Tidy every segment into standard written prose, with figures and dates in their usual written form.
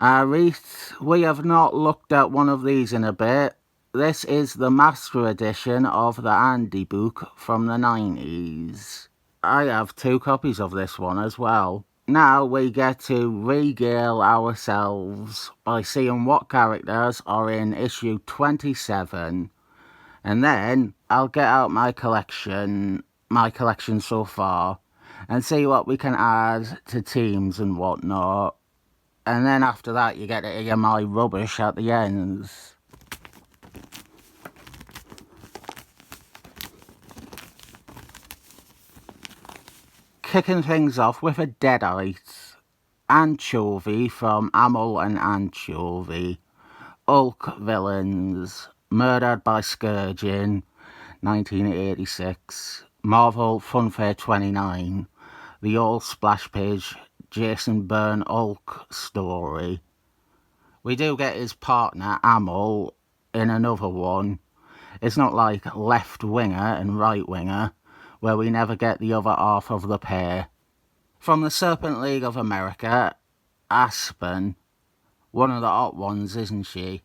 Reese, we have not looked at one of these in a bit. This is the Master Edition of the Handbook from the 90s. I have 2 copies of this one as well. Now we get to regale ourselves by seeing what characters are in issue 27, and then I'll get out my collection so far, and see what we can add to teams and whatnot. And then after that, you get to hear my rubbish at the end. Kicking things off with a deadite. Anchovy from Amel and Anchovy. Hulk villains. Murdered by Scourging, 1986. Marvel Funfair 29. The all splash page Jason Byrne Hulk story. We do get his partner Amel in another one. It's not like left winger and right winger, where we never get the other half of the pair. From the Serpent League of America, Aspen. One of the hot ones, isn't she?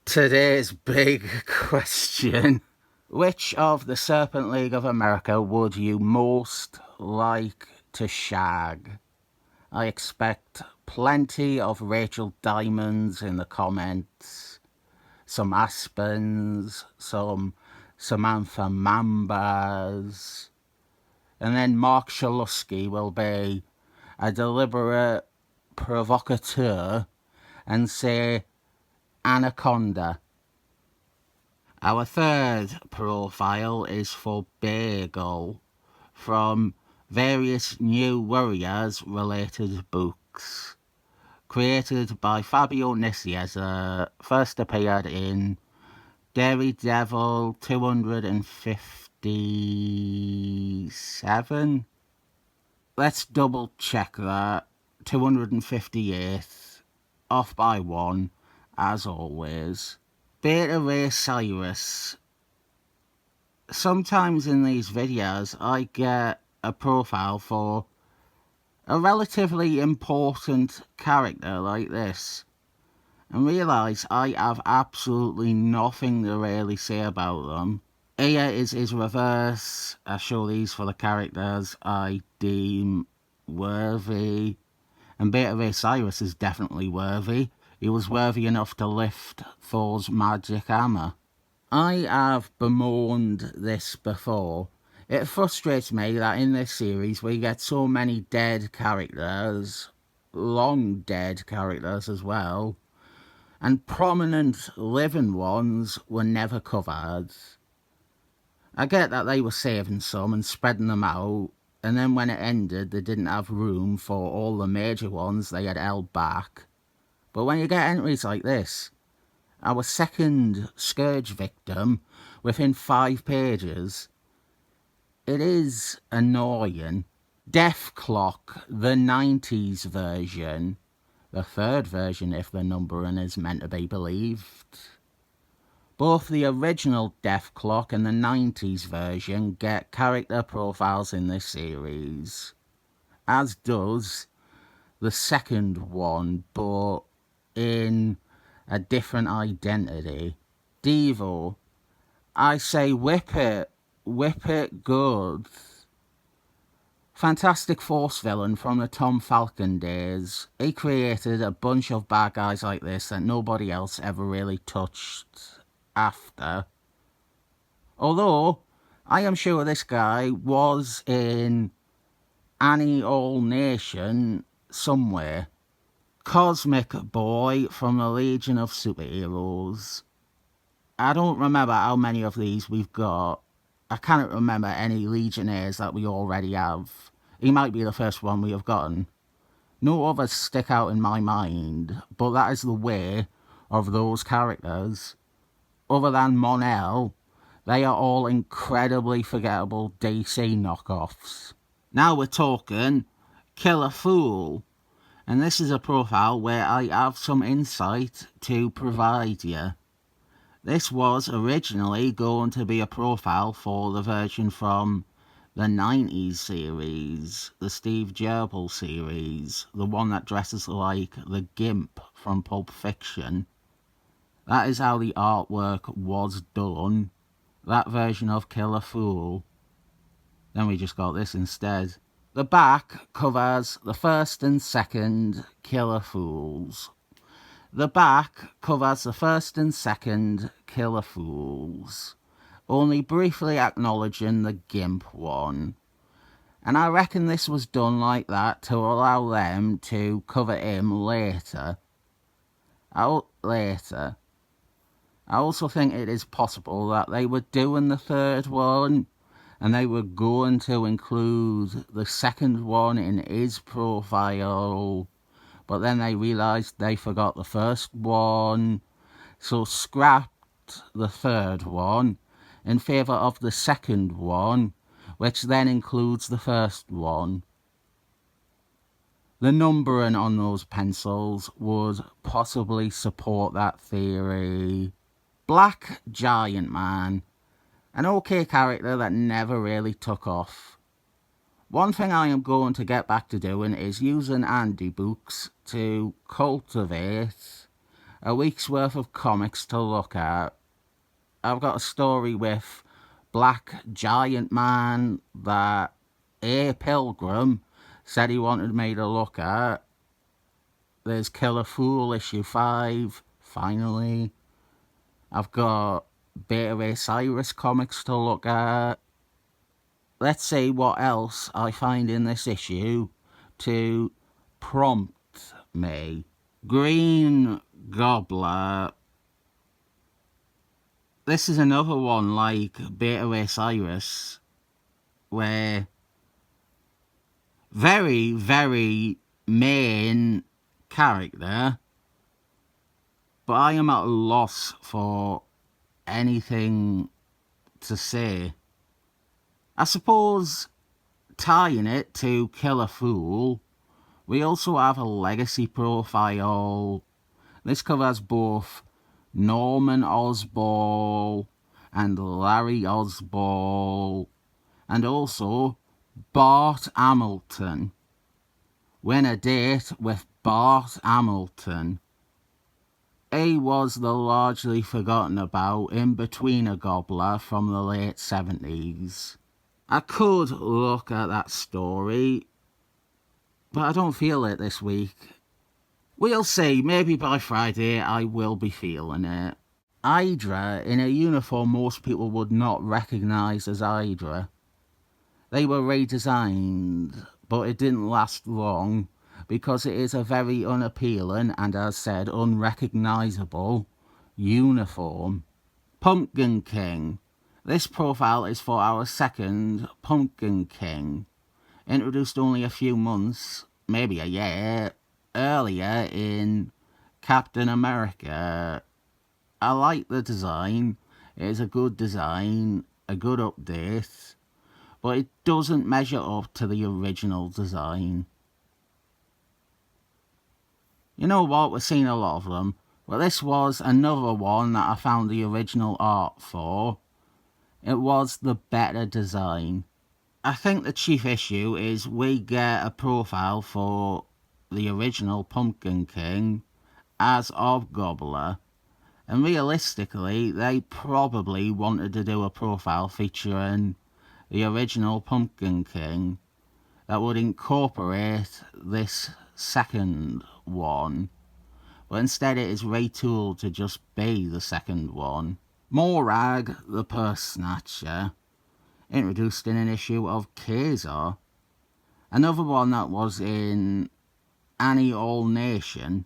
Today's big question. Which of the Serpent League of America would you most like to shag? I expect plenty of Rachel Diamonds in the comments. Some Aspens, some Samantha Mambas. And then Mark Shalusky will be a deliberate provocateur and say Anaconda. Our third profile is for Bagel from various New Warriors related books. Created by Fabio Nicieza, first appeared in Daredevil 257. Let's double check that. 258th. Off by 1, as always. Beta Ray Cyrus. Sometimes in these videos I get a profile for a relatively important character like this and realise I have absolutely nothing to really say about them. Here is his reverse. I show these for the characters I deem worthy, and Beta Ray Cyrus is definitely worthy. He was worthy enough to lift Thor's magic hammer. I have bemoaned this before. It frustrates me that in this series we get so many dead characters, long dead characters as well, and prominent living ones were never covered. I get that they were saving some and spreading them out, and then when it ended they didn't have room for all the major ones they had held back. But when you get entries like this, our second Scourge victim within 5 pages, it is annoying. Death Clock, the 90s version, the third version if the numbering is meant to be believed. Both the original Death Clock and the 90s version get character profiles in this series, as does the second one, but in a different identity. Devo, I say whip it good. Fantastic Force villain from the Tom Falcon days. He created a bunch of bad guys like this that nobody else ever really touched after. Although, I am sure this guy was in Annie All Nation somewhere. Cosmic Boy from the Legion of Superheroes. I don't remember how many of these we've got. I cannot remember any Legionnaires that we already have. He might be the first one we have gotten. No others stick out in my mind, but that is the way of those characters. Other than Mon-El, they are all incredibly forgettable DC knockoffs. Now we're talking Killer Fool. And this is a profile where I have some insight to provide you. This was originally going to be a profile for the version from the 90s series, the Steve Gerbil series, the one that dresses like the Gimp from Pulp Fiction. That is how the artwork was done. That version of Kill a Fool. Then we just got this instead. The back covers the first and second Killer Fools. The back covers the first and second Killer Fools, only briefly acknowledging the Gimp one. And I reckon this was done like that to allow them to cover him later. I also think it is possible that they were doing the third one and they were going to include the second one in his profile, but then they realised they forgot the first one, so scrapped the third one in favour of the second one, which then includes the first one. The numbering on those pencils would possibly support that theory. Black Giant Man. An okay character that never really took off. One thing I am going to get back to doing is using Handybooks to cultivate a week's worth of comics to look at. I've got a story with Black Giant Man that A. Pilgrim said he wanted me to look at. There's Killer Fool issue 5, finally. I've got Beta Ray Cyrus comics to look at. Let's see what else I find in this issue to prompt me. Green Gobbler. This is another one like Beta Ray Cyrus, where very, very main character, but I am at a loss for anything to say. I suppose, tying it to Kill a Fool, we also have a legacy profile. This covers both Norman Osborn and Larry Osborn, and also Bart Hamilton. Win a date with Bart Hamilton. He was the largely forgotten about in-betweener gobbler from the late 70s. I could look at that story, but I don't feel it this week. We'll see, maybe by Friday I will be feeling it. Hydra in a uniform most people would not recognise as Hydra. They were redesigned, but it didn't last long because it is a very unappealing and, as said, unrecognisable uniform. Pumpkin King. This profile is for our second Pumpkin King, introduced only a few months, maybe a year, earlier in Captain America. I like the design. It is a good design, a good update, but it doesn't measure up to the original design. You know what, we're seeing a lot of them, but this was another one that I found the original art for. It was the better design. I think the chief issue is we get a profile for the original Pumpkin King as of Gobbler, and realistically they probably wanted to do a profile featuring the original Pumpkin King that would incorporate this second one, but instead it is retooled to just be the second one. Morag the Purse Snatcher, introduced in an issue of Kazar, another one that was in Annie All Nation.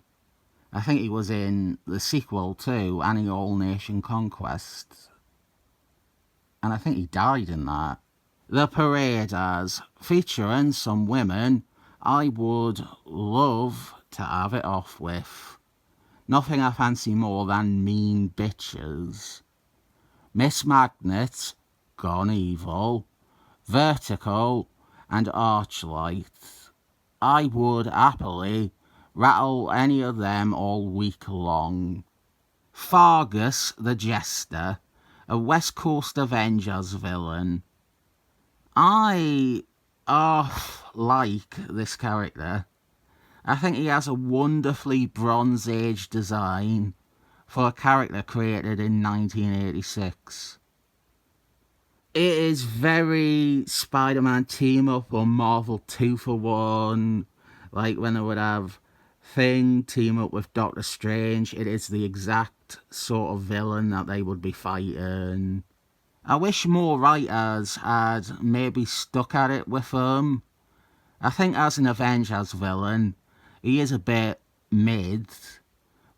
I think he was in the sequel to Annie All Nation Conquest, and I think he died in that. The Paraders, featuring some women I would love to have it off with. Nothing I fancy more than mean bitches. Miss Magnet, Gone Evil, Vertical, and Archlight. I would happily rattle any of them all week long. Fargus the Jester, a West Coast Avengers villain. I like this character. I think he has a wonderfully Bronze Age design for a character created in 1986. It is very Spider-Man team-up or Marvel 2-for-1, like when they would have Thing team up with Doctor Strange. It is the exact sort of villain that they would be fighting. I wish more writers had maybe stuck at it with him. I think as an Avengers villain, he is a bit mid,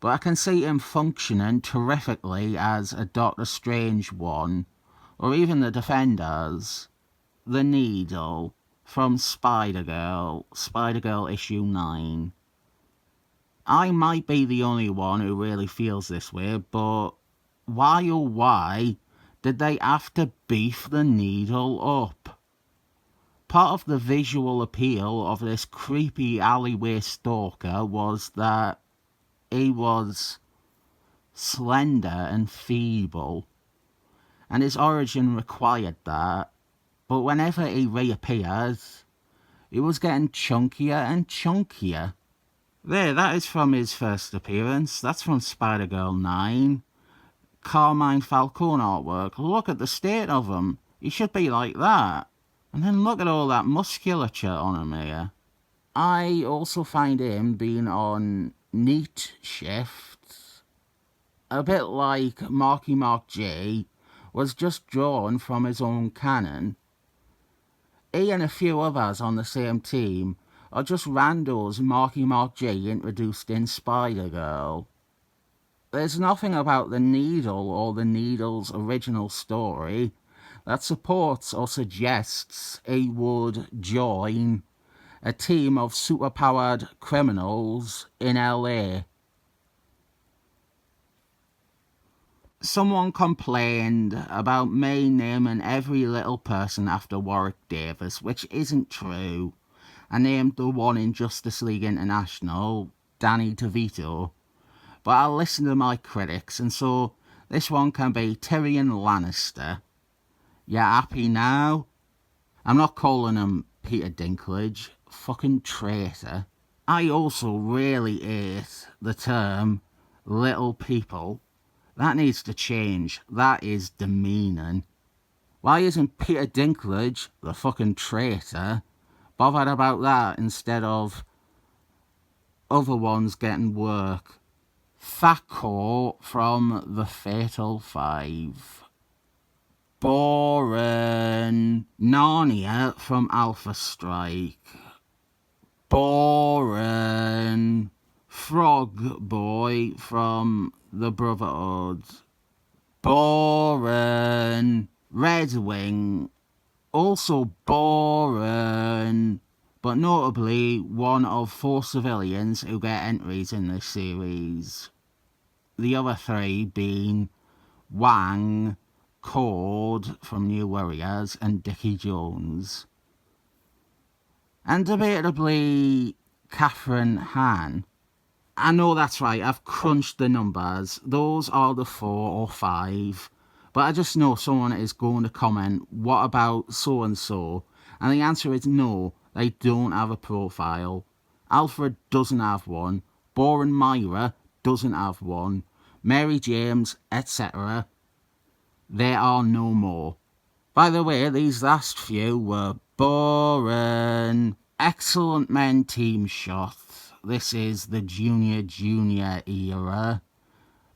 but I can see him functioning terrifically as a Doctor Strange one, or even the Defenders. The Needle from Spider-Girl issue 9. I might be the only one who really feels this way, but why oh why did they have to beef the Needle up? Part of the visual appeal of this creepy alleyway stalker was that he was slender and feeble, and his origin required that, but whenever he reappeared, he was getting chunkier and chunkier. There, that is from his first appearance. That's from Spider-Girl 9. Carmine Falcone artwork. Look at the state of him. He should be like that. And then look at all that musculature on him here. I also find him being on neat shifts, a bit like Marky Mark J was just drawn from his own canon. He and a few others on the same team are just randos Marky Mark J introduced in Spider-Girl. There's nothing about the Needle or the Needle's original story that supports or suggests he would join a team of superpowered criminals in LA. Someone complained about me naming every little person after Warwick Davis, which isn't true. I named the one in Justice League International, Danny DeVito. But I'll listen to my critics, and so this one can be Tyrion Lannister. You happy now? I'm not calling him Peter Dinklage. Fucking traitor. I also really hate the term little people. That needs to change. That is demeaning. Why isn't Peter Dinklage, the fucking traitor, bothered about that instead of other ones getting work? Thaco from The Fatal Five. Boring. Narnia from Alpha Strike. Boring. Frog Boy from The Brotherhood. Boring. Red Wing. Also boring. But notably one of 4 civilians who get entries in this series. The other 3 being Wang, Cord from New Warriors, and Dickie Jones. And debatably Catherine Han. I know that's right, I've crunched the numbers. Those are the 4 or 5. But I just know someone is going to comment, what about so-and-so? And the answer is no, they don't have a profile. Alfred doesn't have one. Boring Myra doesn't have one. Mary James, etc. There are no more. By the way, these last few were boring. Excellent Men team shot. This is the junior era.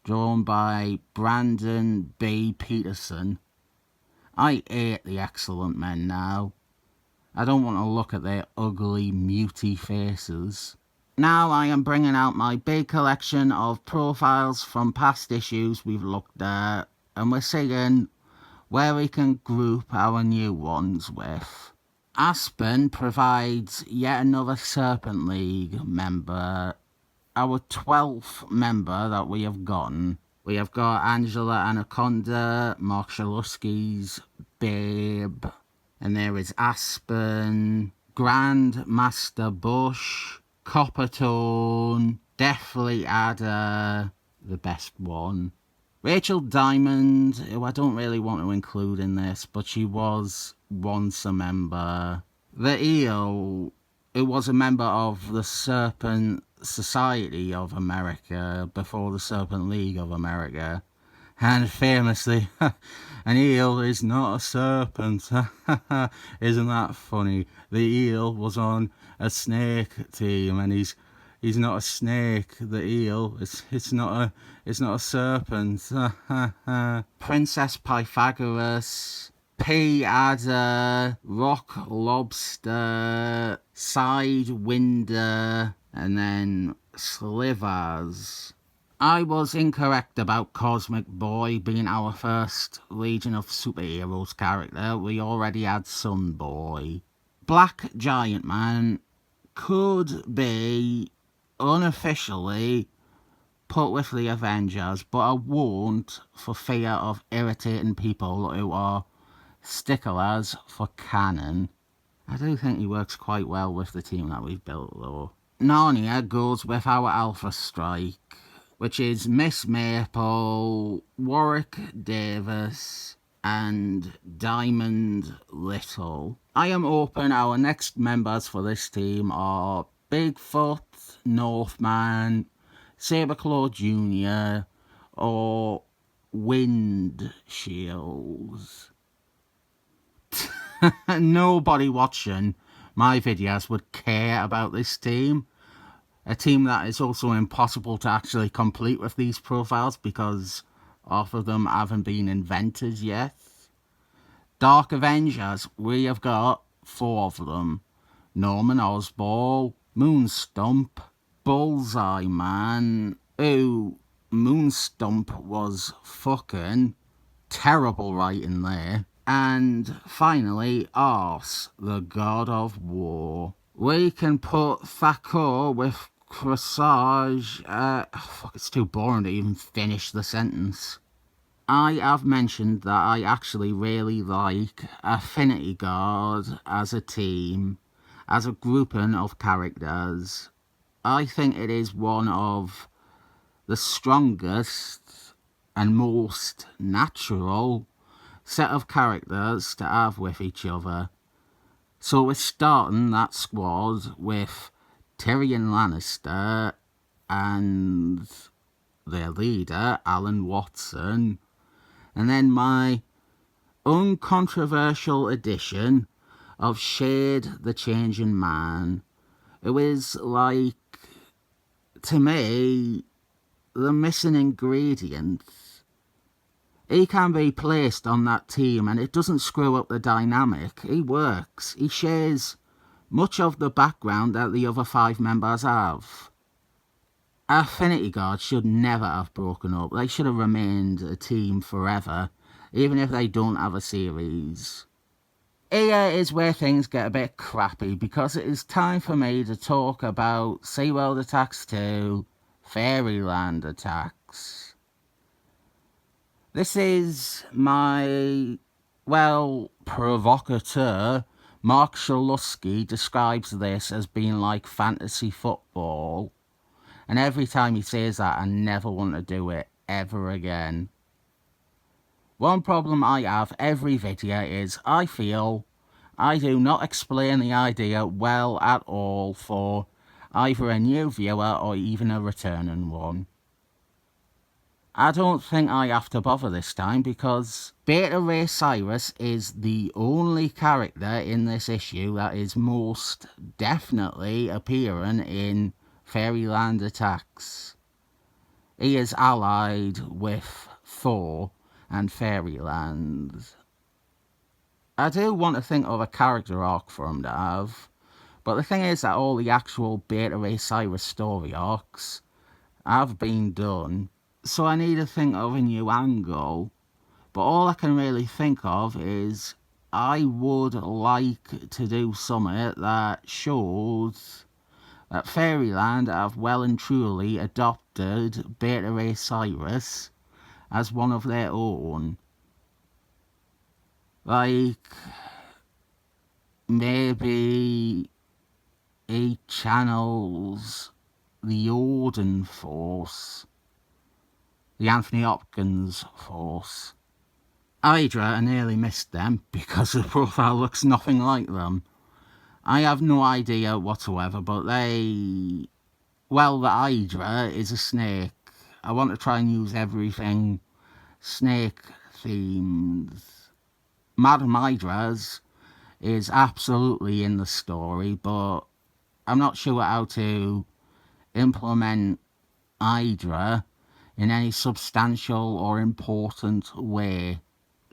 Drawn by Brandon B. Peterson. I hate the Excellent Men now. I don't want to look at their ugly, muty faces. Now I am bringing out my big collection of profiles from past issues we've looked at, and we're seeing where we can group our new ones with. Aspen provides yet another Serpent League member, our 12th member that we have gotten. We have got Angela Anaconda, Mark Shalusky's Babe, and there is Aspen, Grandmaster Bush, Coppertone, Deathly Adder, the best one. Rachel Diamond, who I don't really want to include in this, but she was once a member. The Eel, who was a member of the Serpent Society of America before the Serpent League of America. And famously, an eel is not a serpent. Isn't that funny? The eel was on a snake team, and he's not a snake. The eel, it's not a serpent. Princess Pythagoras, pea adder, rock lobster, sidewinder, and then slivers. I was incorrect about Cosmic Boy being our first Legion of Superheroes character. We already had Sunboy. Black Giant Man could be unofficially put with the Avengers, but I won't for fear of irritating people who are sticklers for canon. I do think he works quite well with the team that we've built though. Narnia goes with our Alpha Strike, which is Miss Maple, Warwick Davis, and Diamond Little. I am open. Our next members for this team are Bigfoot, Northman, Saberclaw Jr., or Windshields. Nobody watching my videos would care about this team. A team that is also impossible to actually complete with these profiles because half of them haven't been invented yet. Dark Avengers, we have got 4 of them. Norman Osborn, Moonstump, Bullseye Man, who Moonstump was fucking terrible writing there. And finally, Arse, the God of War. We can put Thakor with Corsage. It's too boring to even finish the sentence. I have mentioned that I actually really like Affinity Guard as a team, as a grouping of characters. I think it is one of the strongest and most natural set of characters to have with each other. So we're starting that squad with Tyrion Lannister and their leader, Alan Watson, and then my uncontroversial addition of Shade the Changing Man, who is like, to me, the missing ingredient. He can be placed on that team and it doesn't screw up the dynamic. He works. He shares much of the background that the other 5 members have. Affinity Guard should never have broken up. They should have remained a team forever, even if they don't have a series. Here is where things get a bit crappy, because it is time for me to talk about SeaWorld Attacks 2, Fairyland Attacks. This is my, provocateur, Mark Shalusky, describes this as being like fantasy football. And every time he says that, I never want to do it ever again. One problem I have every video is I feel I do not explain the idea well at all for either a new viewer or even a returning one. I don't think I have to bother this time because Beta Ray Cyrus is the only character in this issue that is most definitely appearing in Fairyland Attacks. He is allied with Thor and Fairyland. I do want to think of a character arc for him to have, but the thing is that all the actual Beta Ray Cyrus story arcs have been done. So I need to think of a new angle, but all I can really think of is I would like to do something that shows that Fairyland have well and truly adopted Beta Ray Cyrus as one of their own. Like, maybe he channels the Odin Force, the Anthony Hopkins Force. Hydra, I nearly missed them because the profile looks nothing like them. I have no idea whatsoever, but the Hydra is a snake. I want to try and use everything snake themed. Madam Hydra's is absolutely in the story, but I'm not sure how to implement Hydra in any substantial or important way.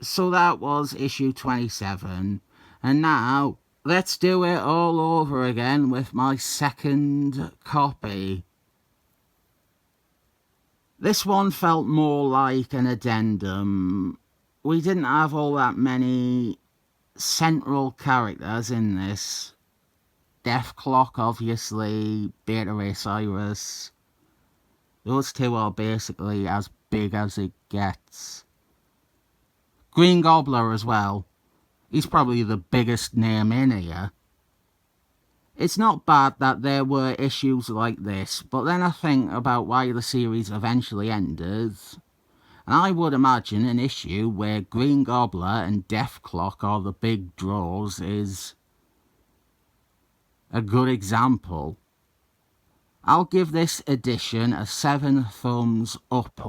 So that was issue 27, and now let's do it all over again with my second copy. This one felt more like an addendum. We didn't have all that many central characters in this. Death Clock, obviously, Beta Ray Cyrus. Those two are basically as big as it gets. Green Gobbler as well. He's probably the biggest name in here. It's not bad that there were issues like this, but then I think about why the series eventually ended, and I would imagine an issue where Green Gobbler and Death Clock are the big draws is a good example. I'll give this edition a 7 thumbs up.